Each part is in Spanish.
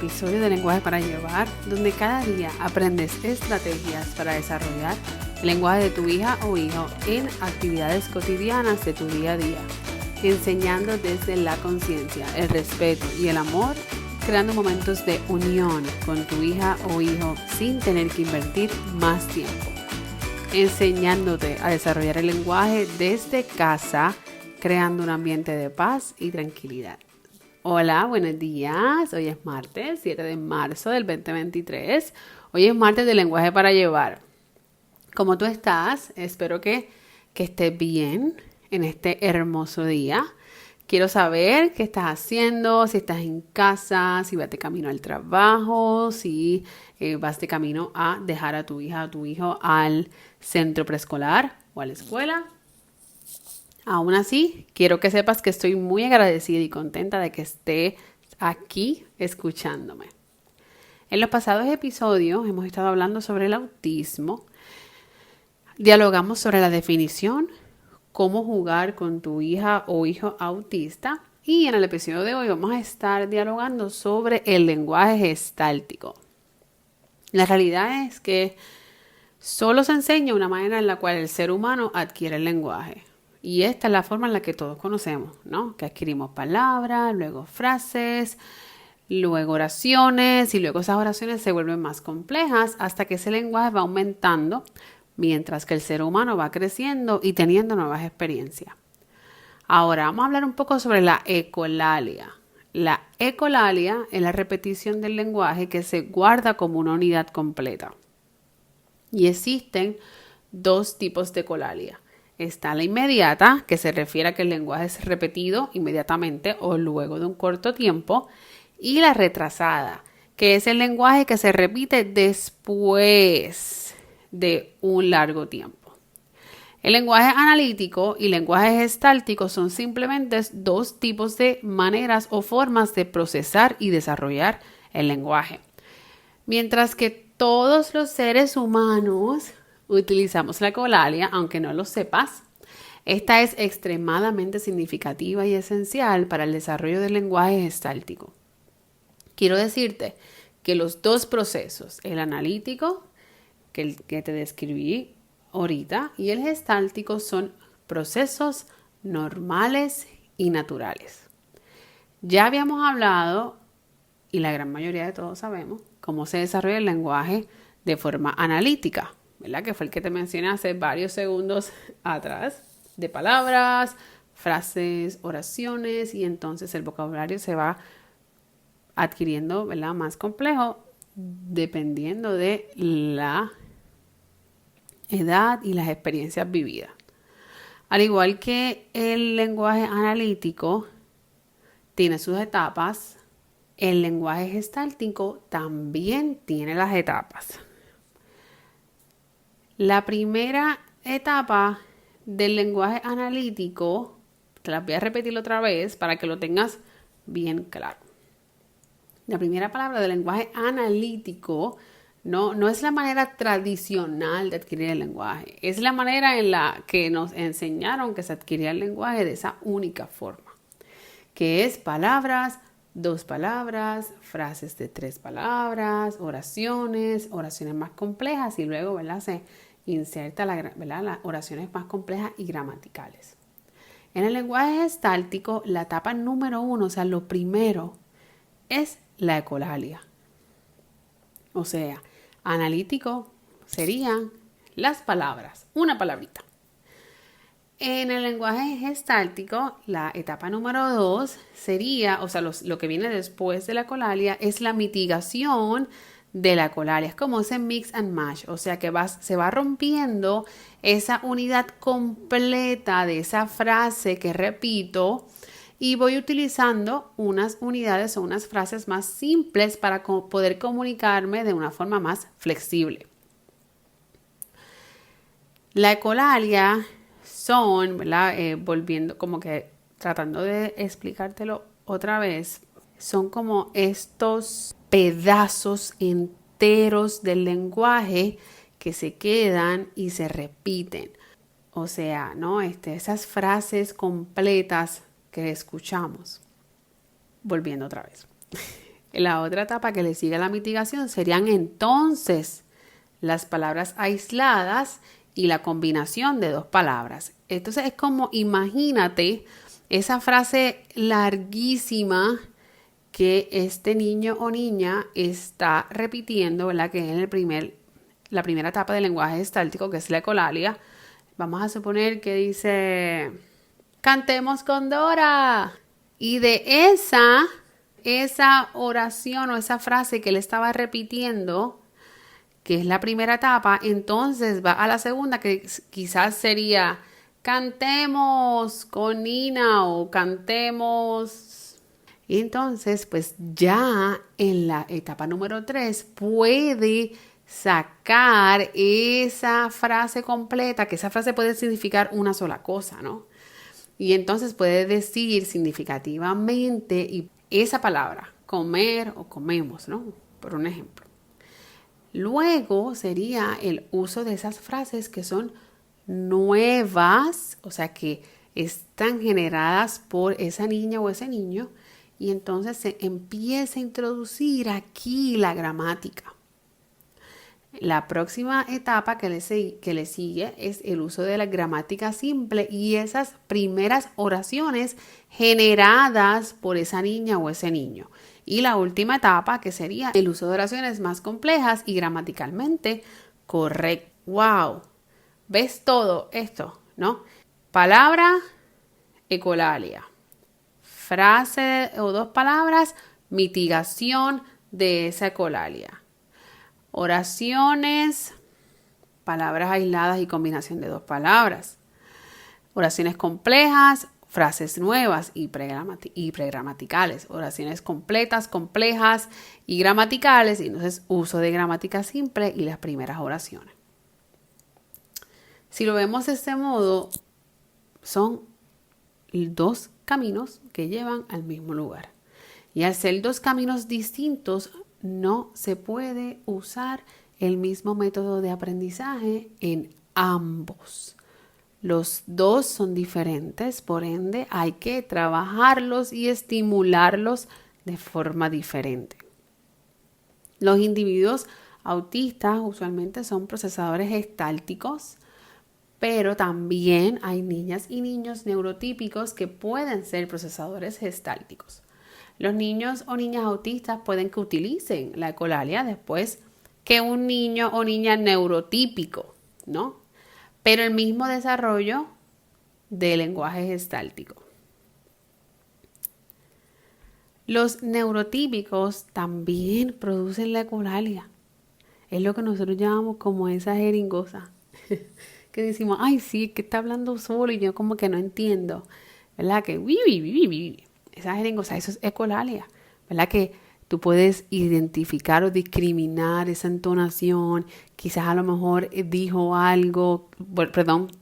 episodio de Lenguaje para Llevar, donde cada día aprendes estrategias para desarrollar el lenguaje de tu hija o hijo en actividades cotidianas de tu día a día, enseñando desde la conciencia, el respeto y el amor, creando momentos de unión con tu hija o hijo sin tener que invertir más tiempo, enseñándote a desarrollar el lenguaje desde casa, creando un ambiente de paz y tranquilidad. Hola, buenos días. Hoy es martes, 7 de marzo del 2023. Hoy es martes de Lenguaje para Llevar. ¿Cómo tú estás? Espero que estés bien en este hermoso día. Quiero saber qué estás haciendo, si estás en casa, si vas de camino al trabajo, si vas de camino a dejar a tu hija o tu hijo al centro preescolar o a la escuela. Aún así, quiero que sepas que estoy muy agradecida y contenta de que estés aquí escuchándome. En los pasados episodios hemos estado hablando sobre el autismo. Dialogamos sobre la definición, cómo jugar con tu hija o hijo autista. Y en el episodio de hoy vamos a estar dialogando sobre el lenguaje gestáltico. La realidad es que solo se enseña una manera en la cual el ser humano adquiere el lenguaje. Y esta es la forma en la que todos conocemos, ¿no? Que adquirimos palabras, luego frases, luego oraciones y luego esas oraciones se vuelven más complejas hasta que ese lenguaje va aumentando mientras que el ser humano va creciendo y teniendo nuevas experiencias. Ahora vamos a hablar un poco sobre la ecolalia. La ecolalia es la repetición del lenguaje que se guarda como una unidad completa. Y existen dos tipos de ecolalia. Está la inmediata, que se refiere a que el lenguaje es repetido inmediatamente o luego de un corto tiempo. Y la retrasada, que es el lenguaje que se repite después de un largo tiempo. El lenguaje analítico y el lenguaje gestáltico son simplemente dos tipos de maneras o formas de procesar y desarrollar el lenguaje. Mientras que todos los seres humanos utilizamos la ecolalia, aunque no lo sepas. Esta es extremadamente significativa y esencial para el desarrollo del lenguaje gestáltico. Quiero decirte que los dos procesos, el analítico, que te describí ahorita, y el gestáltico son procesos normales y naturales. Ya habíamos hablado, y la gran mayoría de todos sabemos, cómo se desarrolla el lenguaje de forma analítica, ¿verdad? Que fue el que te mencioné hace varios segundos atrás, de palabras, frases, oraciones, y entonces el vocabulario se va adquiriendo, ¿verdad? Más complejo dependiendo de la edad y las experiencias vividas. Al igual que el lenguaje analítico tiene sus etapas, el lenguaje gestáltico también tiene las etapas. La primera etapa del lenguaje analítico, te la voy a repetir otra vez para que lo tengas bien claro. La primera palabra del lenguaje analítico no es la manera tradicional de adquirir el lenguaje. Es la manera en la que nos enseñaron que se adquiría el lenguaje de esa única forma, que es palabras, 2 palabras, frases de 3 palabras, oraciones más complejas y luego, ¿verdad? Se inserta las oraciones más complejas y gramaticales. En el lenguaje gestáltico, la etapa número 1, o sea, lo primero, es la ecolalia. O sea, analítico serían las palabras, una palabrita. En el lenguaje gestáltico, la etapa número 2 sería, o sea, lo que viene después de la ecolalia es la mitigación de la ecolalia. Es como ese mix and match, o sea que se va rompiendo esa unidad completa de esa frase que repito y voy utilizando unas unidades o unas frases más simples para poder comunicarme de una forma más flexible. La ecolalia son, ¿verdad? Volviendo como que tratando de explicártelo otra vez, son como estos pedazos enteros del lenguaje que se quedan y se repiten. O sea, ¿no? Esas frases completas que escuchamos. Volviendo otra vez. La otra etapa que le sigue a la mitigación serían entonces las palabras aisladas y la combinación de dos palabras. Entonces es como, imagínate esa frase larguísima que este niño o niña está repitiendo, ¿verdad? Que es la primera etapa del lenguaje gestáltico, que es la ecolalia. Vamos a suponer que dice, cantemos con Dora. Y de esa oración o esa frase que él estaba repitiendo, que es la primera etapa, entonces va a la segunda, que quizás sería cantemos con Nina o cantemos. Y entonces, pues ya en la etapa número 3 puede sacar esa frase completa, que esa frase puede significar una sola cosa, ¿no? Y entonces puede decir significativamente y esa palabra, comer o comemos, ¿no? Por un ejemplo. Luego sería el uso de esas frases que son nuevas, o sea que están generadas por esa niña o ese niño, y entonces se empieza a introducir aquí la gramática. La próxima etapa que le sigue es el uso de la gramática simple y esas primeras oraciones generadas por esa niña o ese niño. Y la última etapa que sería el uso de oraciones más complejas y gramaticalmente correctas. ¡Wow! ¿Ves todo esto? ¿No? Palabra, ecolalia. Frase o dos palabras, mitigación de esa ecolalia. Oraciones, palabras aisladas y combinación de dos palabras. Oraciones complejas, frases nuevas y pregramaticales. Oraciones completas, complejas y gramaticales. Y entonces uso de gramática simple y las primeras oraciones. Si lo vemos de este modo, son dos caminos que llevan al mismo lugar. Y al ser dos caminos distintos, no se puede usar el mismo método de aprendizaje en ambos. Los dos son diferentes, por ende hay que trabajarlos y estimularlos de forma diferente. Los individuos autistas usualmente son procesadores gestálticos, pero también hay niñas y niños neurotípicos que pueden ser procesadores gestálticos. Los niños o niñas autistas pueden que utilicen la ecolalia después que un niño o niña neurotípico, ¿no? Pero el mismo desarrollo del lenguaje gestáltico. Los neurotípicos también producen la ecolalia. Es lo que nosotros llamamos como esa jeringosa. Que decimos, ay, sí, que está hablando solo y yo como que no entiendo. ¿Verdad? Que esa jeringosa, eso es ecolalia. ¿Verdad? Que tú puedes identificar o discriminar esa entonación. Quizás a lo mejor dijo algo,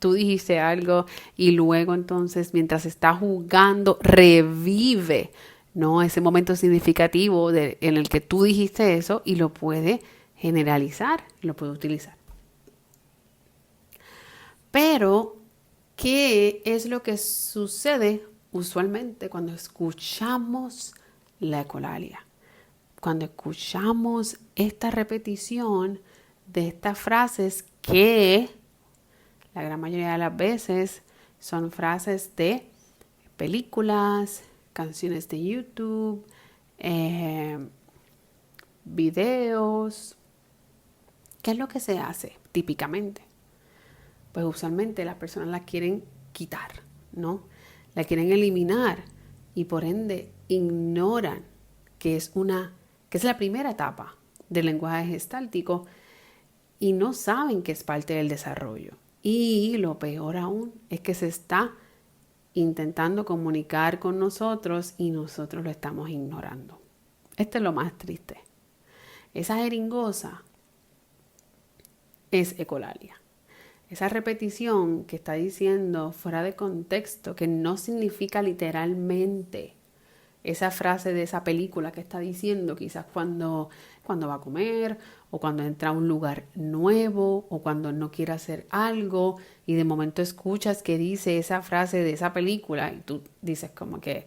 tú dijiste algo y luego entonces mientras está jugando revive, ¿no? Ese momento significativo en el que tú dijiste eso y lo puede generalizar, lo puede utilizar. Pero, ¿qué es lo que sucede usualmente cuando escuchamos la ecolalia? Cuando escuchamos esta repetición de estas frases que la gran mayoría de las veces son frases de películas, canciones de YouTube, videos. ¿Qué es lo que se hace típicamente? Pues usualmente las personas la quieren quitar, ¿no? La quieren eliminar y por ende ignoran que es la primera etapa del lenguaje gestáltico y no saben que es parte del desarrollo. Y lo peor aún es que se está intentando comunicar con nosotros y nosotros lo estamos ignorando. Esto es lo más triste. Esa jeringosa es ecolalia. Esa repetición que está diciendo fuera de contexto, que no significa literalmente esa frase de esa película que está diciendo, quizás cuando va a comer o cuando entra a un lugar nuevo o cuando no quiere hacer algo y de momento escuchas que dice esa frase de esa película y tú dices como que,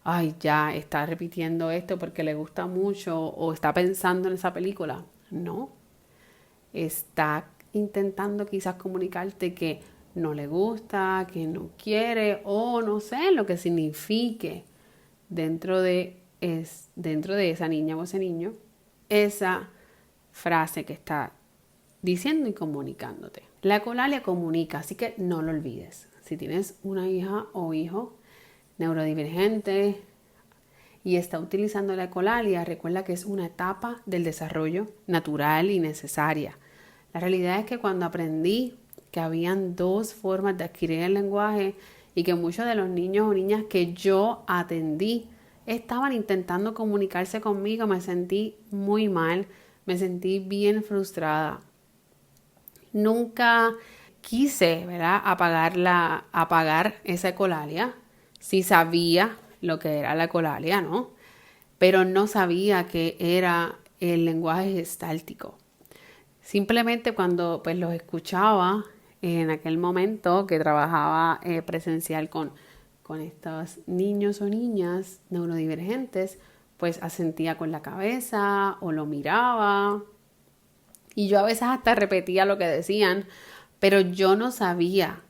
ay, ya está repitiendo esto porque le gusta mucho o está pensando en esa película. No, está intentando quizás comunicarte que no le gusta, que no quiere o no sé lo que signifique dentro de esa niña o ese niño, esa frase que está diciendo y comunicándote. La ecolalia comunica, así que no lo olvides. Si tienes una hija o hijo neurodivergente y está utilizando la ecolalia, recuerda que es una etapa del desarrollo natural y necesaria. La realidad es que cuando aprendí que habían dos formas de adquirir el lenguaje y que muchos de los niños o niñas que yo atendí estaban intentando comunicarse conmigo, me sentí muy mal, me sentí bien frustrada. Nunca quise, ¿verdad?, apagar esa ecolalia. Sí sabía lo que era la ecolalia, ¿no? Pero no sabía que era el lenguaje gestáltico. Simplemente cuando pues los escuchaba en aquel momento que trabajaba presencial con estos niños o niñas neurodivergentes, pues asentía con la cabeza o lo miraba. Y yo a veces hasta repetía lo que decían, pero yo no sabía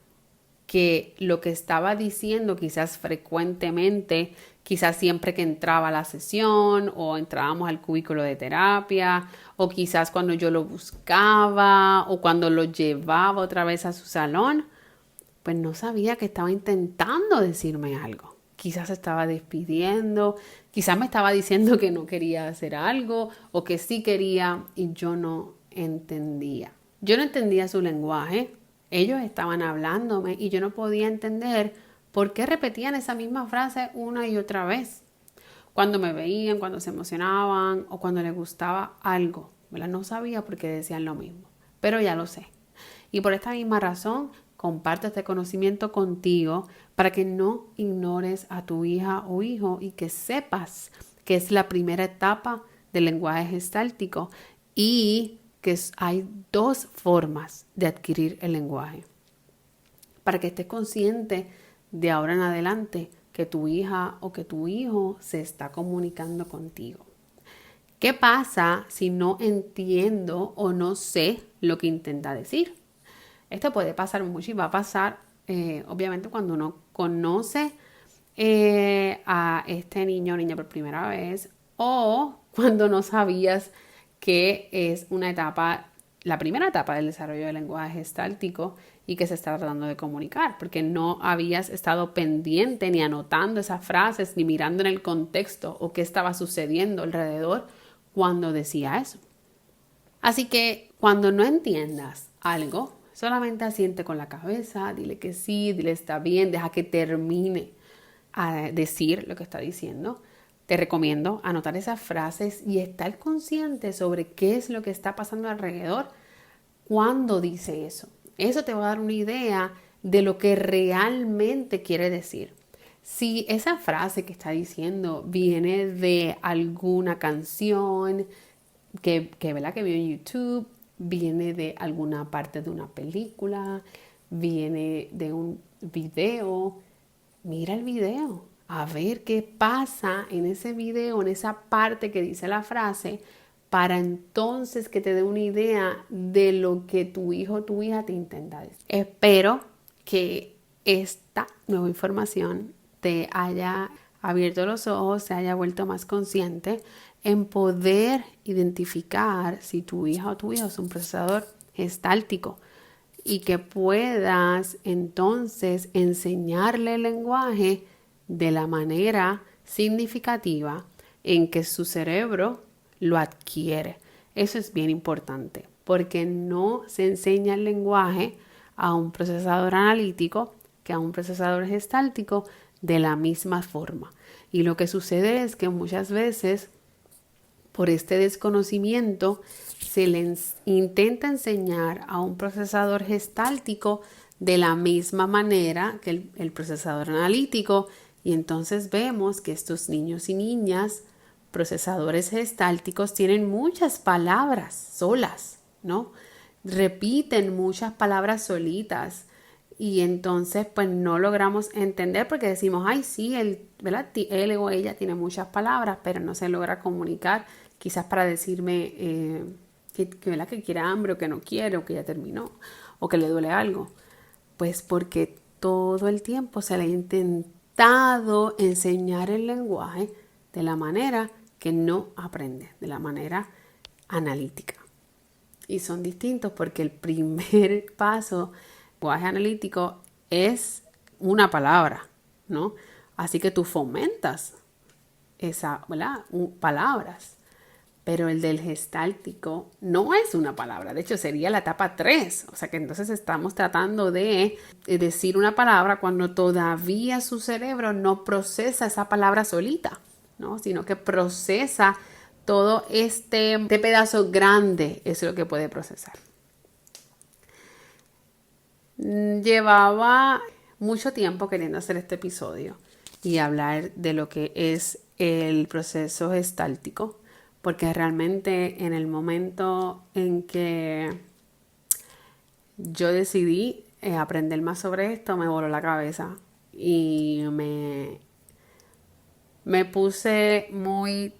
que lo que estaba diciendo quizás frecuentemente, quizás siempre que entraba a la sesión o entrábamos al cubículo de terapia o quizás cuando yo lo buscaba o cuando lo llevaba otra vez a su salón, pues no sabía que estaba intentando decirme algo. Quizás estaba despidiendo, quizás me estaba diciendo que no quería hacer algo o que sí quería y yo no entendía. Yo no entendía su lenguaje. Ellos estaban hablándome y yo no podía entender por qué repetían esa misma frase una y otra vez. Cuando me veían, cuando se emocionaban o cuando les gustaba algo, ¿verdad? No sabía por qué decían lo mismo, pero ya lo sé. Y por esta misma razón, comparto este conocimiento contigo para que no ignores a tu hija o hijo y que sepas que es la primera etapa del lenguaje gestáltico y que hay dos formas de adquirir el lenguaje. Para que estés consciente de ahora en adelante que tu hija o que tu hijo se está comunicando contigo. ¿Qué pasa si no entiendo o no sé lo que intenta decir? Esto puede pasar mucho y va a pasar obviamente cuando uno conoce a este niño o niña por primera vez o cuando no sabías que es una etapa, la primera etapa del desarrollo del lenguaje gestáltico y que se está tratando de comunicar, porque no habías estado pendiente ni anotando esas frases, ni mirando en el contexto o qué estaba sucediendo alrededor cuando decía eso. Así que cuando no entiendas algo, solamente asiente con la cabeza, dile que sí, dile está bien, deja que termine a decir lo que está diciendo. Te recomiendo anotar esas frases y estar consciente sobre qué es lo que está pasando alrededor cuando dice eso. Eso te va a dar una idea de lo que realmente quiere decir. Si esa frase que está diciendo viene de alguna canción ¿verdad? Que vio en YouTube, viene de alguna parte de una película, viene de un video, mira el video. A ver qué pasa en ese video, en esa parte que dice la frase, para entonces que te dé una idea de lo que tu hijo o tu hija te intenta decir. Espero que esta nueva información te haya abierto los ojos, se haya vuelto más consciente en poder identificar si tu hija o tu hijo es un procesador gestáltico y que puedas entonces enseñarle el lenguaje de la manera significativa en que su cerebro lo adquiere. Eso es bien importante porque no se enseña el lenguaje a un procesador analítico que a un procesador gestáltico de la misma forma. Y lo que sucede es que muchas veces por este desconocimiento se le intenta enseñar a un procesador gestáltico de la misma manera que el procesador analítico. Y entonces vemos que estos niños y niñas procesadores gestálticos tienen muchas palabras solas, ¿no? Repiten muchas palabras solitas Y entonces pues no logramos entender porque decimos, ay sí, ¿verdad? Él o ella tiene muchas palabras, pero no se logra comunicar, quizás para decirme ¿verdad? Que quiere hambre o que no quiere o que ya terminó o que le duele algo. Pues porque todo el tiempo se le ha intentado enseñar el lenguaje de la manera que no aprende, de la manera analítica. Y son distintos porque el primer paso, lenguaje analítico, es una palabra, ¿no? Así que tú fomentas palabras. Pero el del gestáltico no es una palabra, de hecho sería la etapa 3. O sea que entonces estamos tratando de decir una palabra cuando todavía su cerebro no procesa esa palabra solita, ¿no? Sino que procesa todo este pedazo grande, es lo que puede procesar. Llevaba mucho tiempo queriendo hacer este episodio y hablar de lo que es el proceso gestáltico, porque realmente en el momento en que yo decidí aprender más sobre esto, me voló la cabeza y me puse muy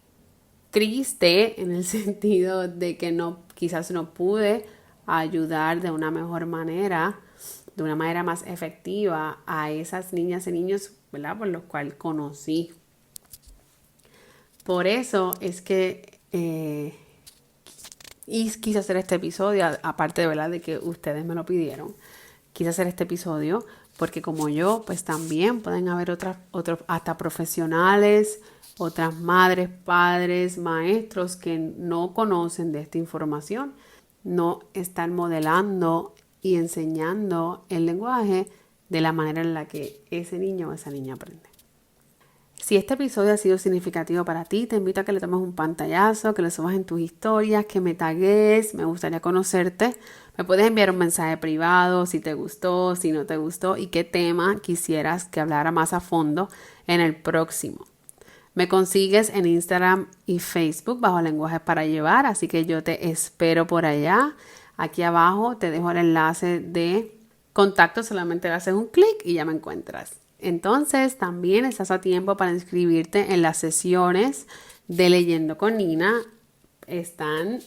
triste en el sentido de que quizás no pude ayudar de una mejor manera, de una manera más efectiva a esas niñas y niños, ¿verdad? Por los cuales conocí. Por eso es que y quise hacer este episodio, aparte de, ¿verdad?, de que ustedes me lo pidieron. Quise hacer este episodio porque como yo, pues también pueden haber otros hasta profesionales, otras madres, padres, maestros que no conocen de esta información, no están modelando y enseñando el lenguaje de la manera en la que ese niño o esa niña aprende. Si este episodio ha sido significativo para ti, te invito a que le tomes un pantallazo, que lo subas en tus historias, que me tagues, me gustaría conocerte. Me puedes enviar un mensaje privado si te gustó, si no te gustó y qué tema quisieras que hablara más a fondo en el próximo. Me consigues en Instagram y Facebook bajo Lenguajes para Llevar, así que yo te espero por allá. Aquí abajo te dejo el enlace de contacto, solamente haces un clic y ya me encuentras. Entonces también estás a tiempo para inscribirte en las sesiones de Leyendo con Nina. Están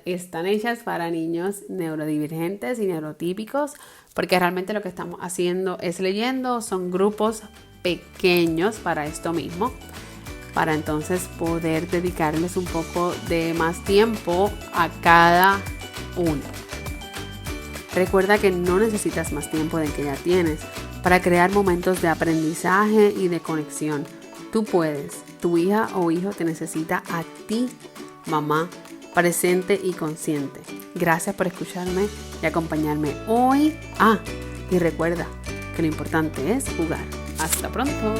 hechas para niños neurodivergentes y neurotípicos, porque realmente lo que estamos haciendo es leyendo, son grupos pequeños para esto mismo, para entonces poder dedicarles un poco de más tiempo a cada uno. Recuerda que no necesitas más tiempo del que ya tienes para crear momentos de aprendizaje y de conexión. Tú puedes, tu hija o hijo te necesita a ti, mamá, presente y consciente. Gracias por escucharme y acompañarme hoy. Y recuerda que lo importante es jugar. Hasta pronto.